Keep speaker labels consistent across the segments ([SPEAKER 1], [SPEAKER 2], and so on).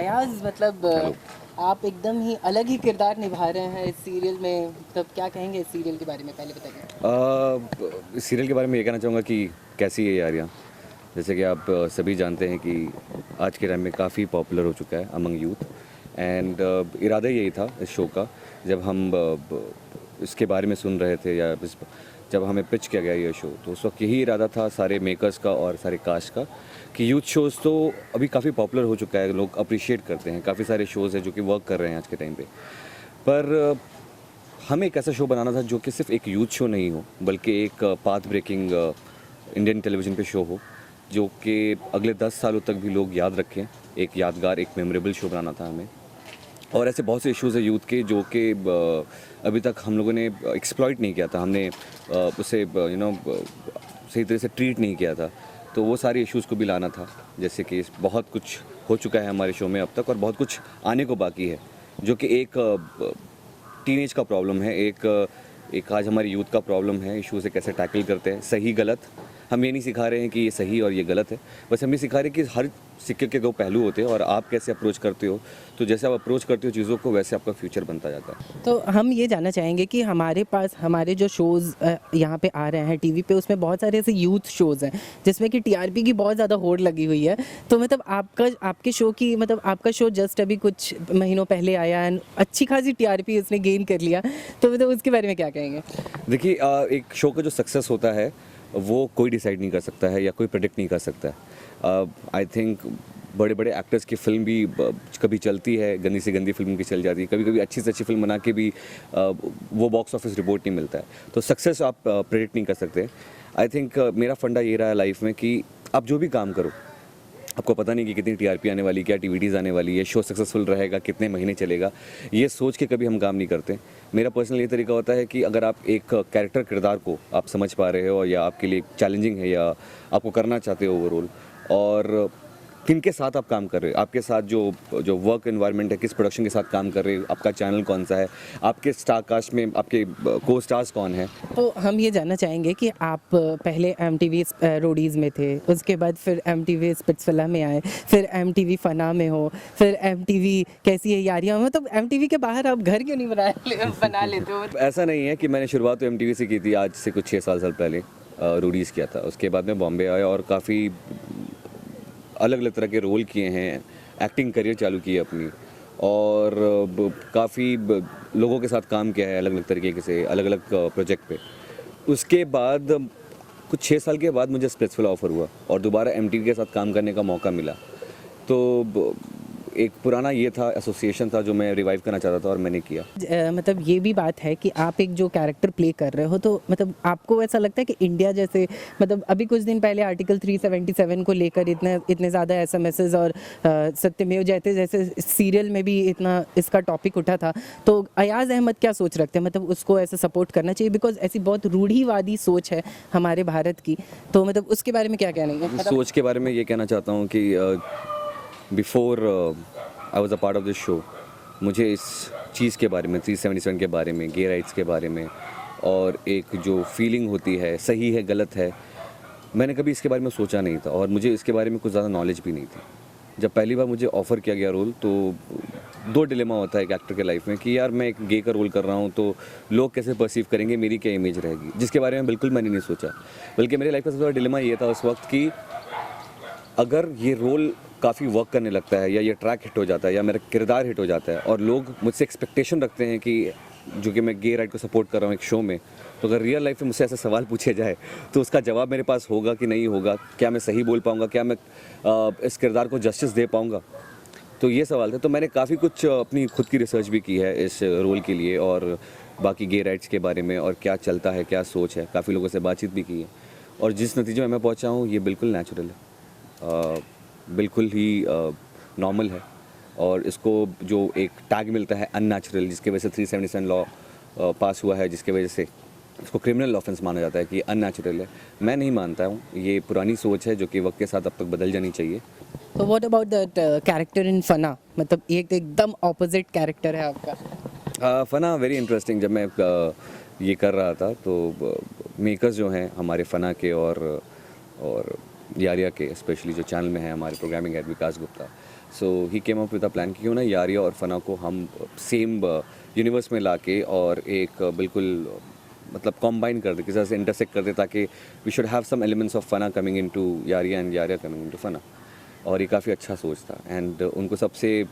[SPEAKER 1] अयाज मतलब आप एकदम ही अलग ही किरदार निभा रहे हैं इस सीरियल में, तब क्या कहेंगे इस सीरियल के बारे में, पहले बताइए।
[SPEAKER 2] इस सीरियल के बारे में ये कहना चाहूँगा कि कैसी है यारियाँ। जैसे कि आप सभी जानते हैं कि आज के टाइम में काफ़ी पॉपुलर हो चुका है अमंग यूथ एंड इरादा यही था इस शो का। जब हम इसके बारे में सुन रहे थे या जब हमें पिच किया गया ये शो, तो उस वक्त यही इरादा था सारे मेकर्स का और सारे कास्ट का कि यूथ शोज़ तो अभी काफ़ी पॉपुलर हो चुका है, लोग अप्रिशिएट करते हैं, काफ़ी सारे शोज़ हैं जो कि वर्क कर रहे हैं आज के टाइम पे। पर हमें एक ऐसा शो बनाना था जो कि सिर्फ एक यूथ शो नहीं हो, बल्कि एक पाथ ब्रेकिंग इंडियन टेलीविज़न पे शो हो, जो कि अगले 10 सालों तक भी लोग याद रखें। एक यादगार, एक मेमोरेबल शो बनाना था हमें। और ऐसे बहुत से इश्यूज़ हैं यूथ के जो कि अभी तक हम लोगों ने एक्सप्लॉइट नहीं किया था, हमने उसे सही तरह से ट्रीट नहीं किया था। तो वो सारे इश्यूज़ को भी लाना था, जैसे कि बहुत कुछ हो चुका है हमारे शो में अब तक और बहुत कुछ आने को बाकी है, जो कि एक टीनेज का प्रॉब्लम है, एक आज हमारी यूथ का प्रॉब्लम है। इशू से कैसे टैकल करते हैं, सही गलत। हम ये नहीं सिखा रहे हैं कि ये सही और ये गलत है, बस हम ये सिखा रहे हैं कि हर सिक्के के दो पहलू होते हैं और आप कैसे अप्रोच करते हो। तो जैसे आप अप्रोच करते हो चीज़ों को, वैसे आपका फ्यूचर बनता जाता है।
[SPEAKER 1] तो हम ये जानना चाहेंगे कि हमारे पास हमारे जो शोज़ यहाँ पे आ रहे हैं टीवी पे, उसमें बहुत सारे ऐसे यूथ शोज़ हैं जिसमें कि टीआरपी की बहुत ज़्यादा होड़ लगी हुई है। तो मतलब आपके शो की, मतलब आपका शो जस्ट अभी कुछ महीनों पहले आया एंड अच्छी खासी टीआरपी उसने गेन कर लिया, तो मतलब उसके बारे में क्या कहेंगे?
[SPEAKER 2] देखिए, एक शो का जो सक्सेस होता है वो कोई डिसाइड नहीं कर सकता है या कोई प्रेडिक्ट नहीं कर सकता है। आई थिंक बड़े बड़े एक्टर्स की फिल्म भी कभी चलती है, गंदी से गंदी फिल्म की चल जाती है, कभी कभी अच्छी से अच्छी फिल्म बना के भी वो बॉक्स ऑफिस रिपोर्ट नहीं मिलता है। तो सक्सेस आप प्रेडिक्ट नहीं कर सकते। आई थिंक मेरा फंडा ये रहा है लाइफ में कि आप जो भी काम करो, आपको पता नहीं कि कितनी टीआरपी आने वाली, क्या टीवीटीज़ आने वाली है, शो सक्सेसफुल रहेगा, कितने महीने चलेगा, ये सोच के कभी हम काम नहीं करते। मेरा पर्सनल ये तरीका होता है कि अगर आप एक किरदार को आप समझ पा रहे हो या आपके लिए चैलेंजिंग है या आपको करना चाहते हो वो रोल, और किनके साथ आप काम कर रहे हो, आपके साथ जो वर्क एनवायरनमेंट है, किस प्रोडक्शन के साथ काम कर रहे हो, आपका चैनल कौन सा है, आपके स्टार कास्ट में आपके को स्टार्स कौन है।
[SPEAKER 1] तो हम ये जानना चाहेंगे कि आप पहले MTV रोडीज़ में थे, उसके बाद फिर MTV स्पिट्सविला में आए, फिर MTV फना में हो, फिर MTV कैसी है यारियां में, तो MTV के बाहर आप घर क्यों नहीं बना लेते हो?
[SPEAKER 2] ऐसा नहीं है कि मैंने शुरुआत तो MTV से की थी, आज से कुछ 6-7 साल पहले रोडीज़ किया था। उसके बाद मैं बॉम्बे आया और काफ़ी अलग अलग तरह के रोल किए हैं, एक्टिंग करियर चालू की है अपनी, और काफ़ी लोगों के साथ काम किया है अलग अलग तरीके से, अलग अलग प्रोजेक्ट पे। उसके बाद कुछ 6 साल के बाद मुझे स्पिट्सविला ऑफ़र हुआ और दोबारा MTV के साथ काम करने का मौका मिला। तो एक पुराना ये था, एसोसिएशन था जो मैं रिवाइव करना चाहता था और मैंने किया।
[SPEAKER 1] मतलब ये भी बात है कि आप एक जो कैरेक्टर प्ले कर रहे हो, तो मतलब आपको ऐसा लगता है कि इंडिया जैसे, मतलब अभी कुछ दिन पहले आर्टिकल 377 को लेकर इतने ज़्यादा SMSs और सत्यमेव जयते जैसे सीरियल में भी इतना इसका टॉपिक उठा था, तो अयाज अहमद क्या सोच रखते हैं, मतलब उसको ऐसे सपोर्ट करना चाहिए? बिकॉज ऐसी बहुत रूढ़िवादी सोच है हमारे भारत की, तो मतलब उसके बारे में क्या कहना है?
[SPEAKER 2] सोच के बारे में ये कहना चाहता हूँ कि before I was a part of this show, मुझे इस चीज़ के बारे में, 377 के बारे में, गे राइट्स के बारे में, और एक जो फीलिंग होती है सही है गलत है, मैंने कभी इसके बारे में सोचा नहीं था और मुझे इसके बारे में कुछ ज़्यादा नॉलेज भी नहीं थी। जब पहली बार मुझे ऑफ़र किया गया रोल, तो दो डिलेमा होता है एक एक्टर के लाइफ में कि यार मैं एक गे का रोल कर रहा हूँ तो लोग कैसे परसीव करेंगे, मेरी क्या इमेज रहेगी, जिसके बारे में बिल्कुल मैंने नहीं सोचा। बल्कि मेरे लाइफ का सबसे बड़ा डिलेमा ये था उस वक्त कि अगर ये रोल काफ़ी वर्क करने लगता है या ये ट्रैक हिट हो जाता है या मेरा किरदार हिट हो जाता है और लोग मुझसे एक्सपेक्टेशन रखते हैं कि जो कि मैं गे राइट को सपोर्ट कर रहा हूँ एक शो में, तो अगर रियल लाइफ में मुझसे ऐसा सवाल पूछे जाए तो उसका जवाब मेरे पास होगा कि नहीं होगा, क्या मैं सही बोल पाऊँगा, क्या मैं इस किरदार को जस्टिस दे पाऊँगा। तो ये सवाल था। तो मैंने काफ़ी कुछ अपनी खुद की रिसर्च भी की है इस रोल के लिए और बाकी गे राइट्स के बारे में और क्या चलता है, क्या सोच है, काफ़ी लोगों से बातचीत भी की है और जिस नतीजे में मैं पहुँचा हूँ ये बिल्कुल नेचुरल है, बिल्कुल ही नॉर्मल है। और इसको जो एक टैग मिलता है अननेचुरल, जिसके वजह से 377 लॉ पास हुआ है, जिसके वजह से इसको क्रिमिनल ऑफेंस माना जाता है कि अननेचुरल है, मैं नहीं मानता हूँ। ये पुरानी सोच है जो कि वक्त के साथ अब तक बदल जानी चाहिए।
[SPEAKER 1] तो what about that character in Fanaa, मतलब एक एकदम ऑपोजिट कैरेक्टर है आपका।
[SPEAKER 2] Fanaa very interesting. जब मैं ये कर रहा था तो मेकर्स जो हैं हमारे फ़ना के और यारिया के, स्पेशली जो चैनल में है हमारे programming head Vikas Gupta. So he came up with a plan कि क्यों ना यारिया और फना को हम सेम यूनिवर्स में लाके और एक बिल्कुल मतलब कॉम्बाइन कर दे, किसी तरह से इंटरसेक्ट कर दे, ताकि we should have some elements of Fanaa coming into Yaariyan and Yaariyan coming into Fanaa. और ये काफ़ी अच्छा सोच था. एंड उनको सबसे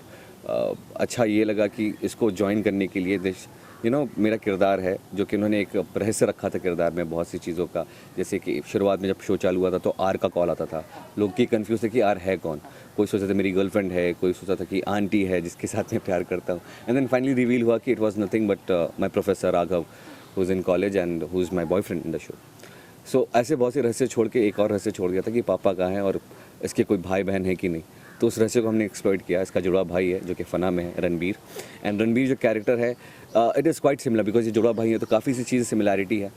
[SPEAKER 2] अच्छा ये लगा कि इसको ज्वाइन करने के लिए मेरा किरदार है, जो कि उन्होंने एक रहस्य रखा था किरदार में बहुत सी चीज़ों का. जैसे कि शुरुआत में जब शो चालू हुआ था तो आर का कॉल आता था, लोग की कन्फ्यूज थे कि आर है कौन. कोई सोचता था मेरी गर्लफ्रेंड है, कोई सोचता था कि आंटी है जिसके साथ मैं प्यार करता हूँ. एंड देन फाइनली रिवील हुआ कि it was nothing but my professor Raghav, who is in college and who is my boyfriend in the show. So ऐसे बहुत से रहस्य छोड़ के एक और रहस्य छोड़ गया था कि पापा कहाँ हैं और इसके कोई भाई बहन है कि नहीं. तो उस रहस्य को हमने एक्सप्लॉइट किया. इसका जुड़वा भाई है जो कि फना में है, रणबीर. एंड रणबीर जो कैरेक्टर है it is quite similar, because ये जुड़वा भाई है तो काफ़ी सी चीज़ें सिमिलैरिटी है.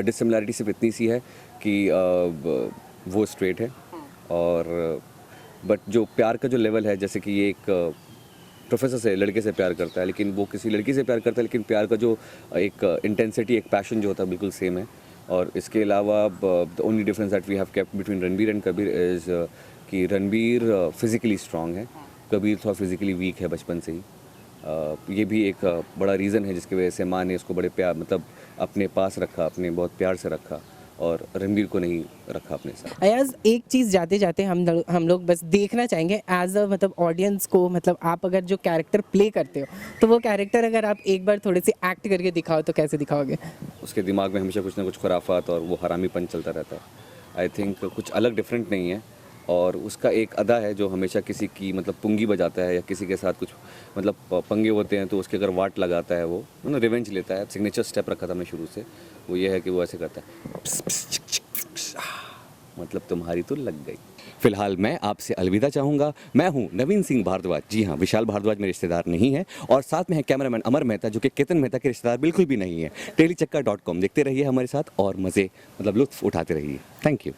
[SPEAKER 2] डिससिमिलैरिटी सिर्फ इतनी सी है कि वो स्ट्रेट है, और बट जो प्यार का जो लेवल है, जैसे कि ये एक प्रोफेसर से लड़के से प्यार करता है, लेकिन वो किसी लड़की से प्यार करता है, लेकिन प्यार का जो एक इंटेंसिटी, एक पैशन जो होता है बिल्कुल सेम है. और इसके अलावा the only difference that we have kept between Ranbir and Kabir is कि रणबीर फिज़िकली स्ट्रांग है, कबीर थोड़ा फिज़िकली वीक है बचपन से ही. ये भी एक बड़ा रीज़न है जिसकी वजह से माँ ने उसको बड़े प्यार मतलब अपने पास रखा, अपने बहुत प्यार से रखा, और रणबीर को नहीं रखा अपने साथ.
[SPEAKER 1] अयाज, एक चीज़ जाते जाते हम लोग बस देखना चाहेंगे एज अ मतलब ऑडियंस को, मतलब आप अगर जो कैरेक्टर प्ले करते हो तो वो कैरेक्टर अगर आप एक बार थोड़े से एक्ट करके दिखाओ तो कैसे दिखाओगे?
[SPEAKER 2] उसके दिमाग में हमेशा कुछ ना कुछ खुराफात और वो हरामीपन चलता रहता है. आई थिंक कुछ अलग डिफरेंट नहीं है. और उसका एक अदा है जो हमेशा किसी की मतलब पुंगी बजाता है या किसी के साथ कुछ मतलब पंगे होते हैं तो उसके अगर वाट लगाता है, वो रिवेंज लेता है. सिग्नेचर स्टेप रखा था हमने शुरू से, वो ये है कि वो ऐसे करता है, मतलब तुम्हारी तो लग गई. फिलहाल मैं आपसे अलविदा चाहूँगा. मैं हूँ नवीन सिंह भारद्वाज. जी हाँ, विशाल भारद्वाज मेरे रिश्तेदार नहीं है, और साथ में है कैमरामैन अमर मेहता, जो कि केतन मेहता के रिश्तेदार बिल्कुल भी नहीं है. टेलीचक्का.com देखते रहिए हमारे साथ और मज़े मतलब लुत्फ़ उठाते रहिए. Thank you.